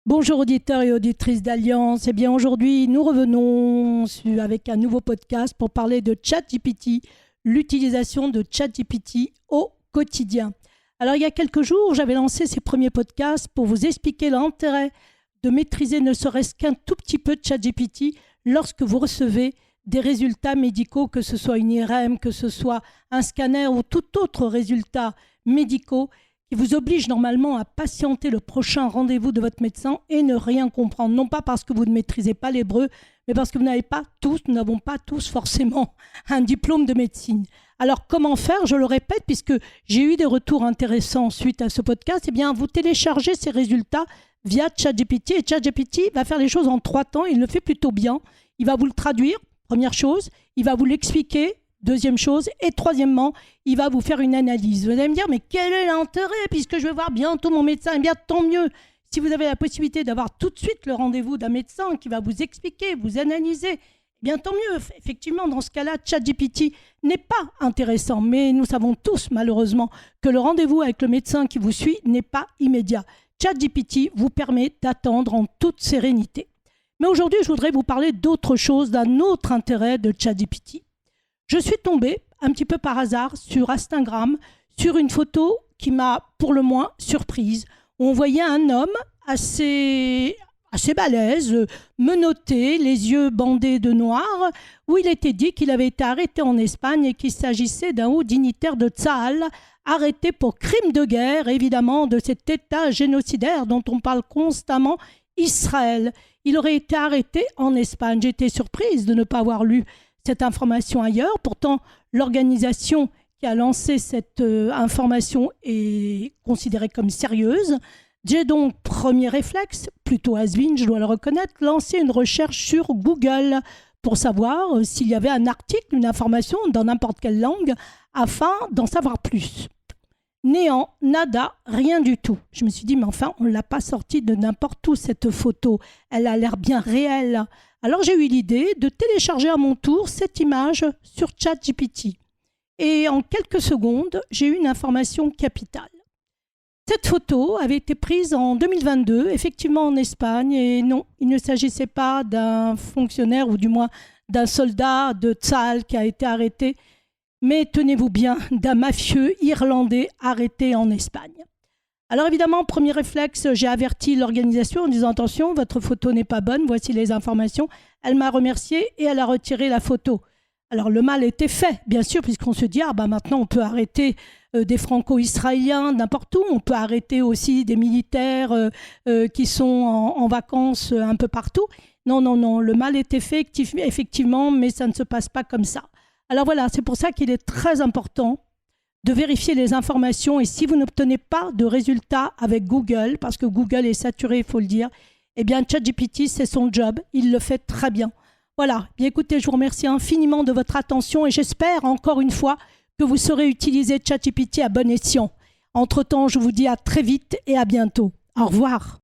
Bonjour auditeurs et auditrices d'Alliance. Eh bien aujourd'hui, nous revenons avec un nouveau podcast pour parler de ChatGPT, l'utilisation de ChatGPT au quotidien. Alors il y a quelques jours, j'avais lancé ces premiers podcasts pour vous expliquer l'intérêt de maîtriser ne serait-ce qu'un tout petit peu de ChatGPT lorsque vous recevez des résultats médicaux, que ce soit une IRM, que ce soit un scanner ou tout autre résultat médicaux qui vous oblige normalement à patienter le prochain rendez-vous de votre médecin et ne rien comprendre. Non pas parce que vous ne maîtrisez pas l'hébreu, mais parce que nous n'avons pas tous forcément un diplôme de médecine. Alors comment faire? Je le répète, puisque j'ai eu des retours intéressants suite à ce podcast. Eh bien, vous téléchargez ces résultats via ChatGPT et ChatGPT va faire les choses en 3 temps. Il le fait plutôt bien. Il va vous le traduire, première chose. Il va vous l'expliquer. Deuxième chose. Et troisièmement, il va vous faire une analyse. Vous allez me dire, mais quel est l'intérêt puisque je vais voir bientôt mon médecin? Eh bien, tant mieux. Si vous avez la possibilité d'avoir tout de suite le rendez-vous d'un médecin qui va vous expliquer, vous analyser, eh bien, tant mieux. Effectivement, dans ce cas-là, ChatGPT n'est pas intéressant. Mais nous savons tous, malheureusement, que le rendez-vous avec le médecin qui vous suit n'est pas immédiat. ChatGPT vous permet d'attendre en toute sérénité. Mais aujourd'hui, je voudrais vous parler d'autre chose, d'un autre intérêt de ChatGPT. Je suis tombée, un petit peu par hasard, sur Instagram, sur une photo qui m'a pour le moins surprise. On voyait un homme assez balèze, menotté, les yeux bandés de noir, où il était dit qu'il avait été arrêté en Espagne et qu'il s'agissait d'un haut dignitaire de Tsahal, arrêté pour crime de guerre, évidemment, de cet État génocidaire dont on parle constamment, Israël. Il aurait été arrêté en Espagne. J'étais surprise de ne pas avoir lu cette information ailleurs. Pourtant, l'organisation qui a lancé cette information est considérée comme sérieuse. J'ai donc, premier réflexe, plutôt has-been, je dois le reconnaître, lancé une recherche sur Google pour savoir s'il y avait un article, une information dans n'importe quelle langue, afin d'en savoir plus. Néant, nada, rien du tout. Je me suis dit, mais enfin, on ne l'a pas sortie de n'importe où, cette photo. Elle a l'air bien réelle. Alors j'ai eu l'idée de télécharger à mon tour cette image sur ChatGPT. Et en quelques secondes, j'ai eu une information capitale. Cette photo avait été prise en 2022, effectivement en Espagne. Et non, il ne s'agissait pas d'un fonctionnaire ou du moins d'un soldat de Tsahal qui a été arrêté, mais tenez-vous bien, d'un mafieux irlandais arrêté en Espagne. Alors évidemment, premier réflexe, j'ai averti l'organisation en disant « Attention, votre photo n'est pas bonne, voici les informations ». Elle m'a remercié et elle a retiré la photo. Alors le mal était fait, bien sûr, puisqu'on se dit « Ah ben maintenant on peut arrêter des franco-israéliens n'importe où, on peut arrêter aussi des militaires qui sont en vacances un peu partout ». Non, non, non, le mal était fait effectivement, mais ça ne se passe pas comme ça. Alors voilà, c'est pour ça qu'il est très important de vérifier les informations et si vous n'obtenez pas de résultats avec Google, parce que Google est saturé, il faut le dire, eh bien ChatGPT, c'est son job, il le fait très bien. Voilà, bien écoutez, je vous remercie infiniment de votre attention et j'espère encore une fois que vous saurez utiliser ChatGPT à bon escient. Entre-temps, je vous dis à très vite et à bientôt. Au revoir.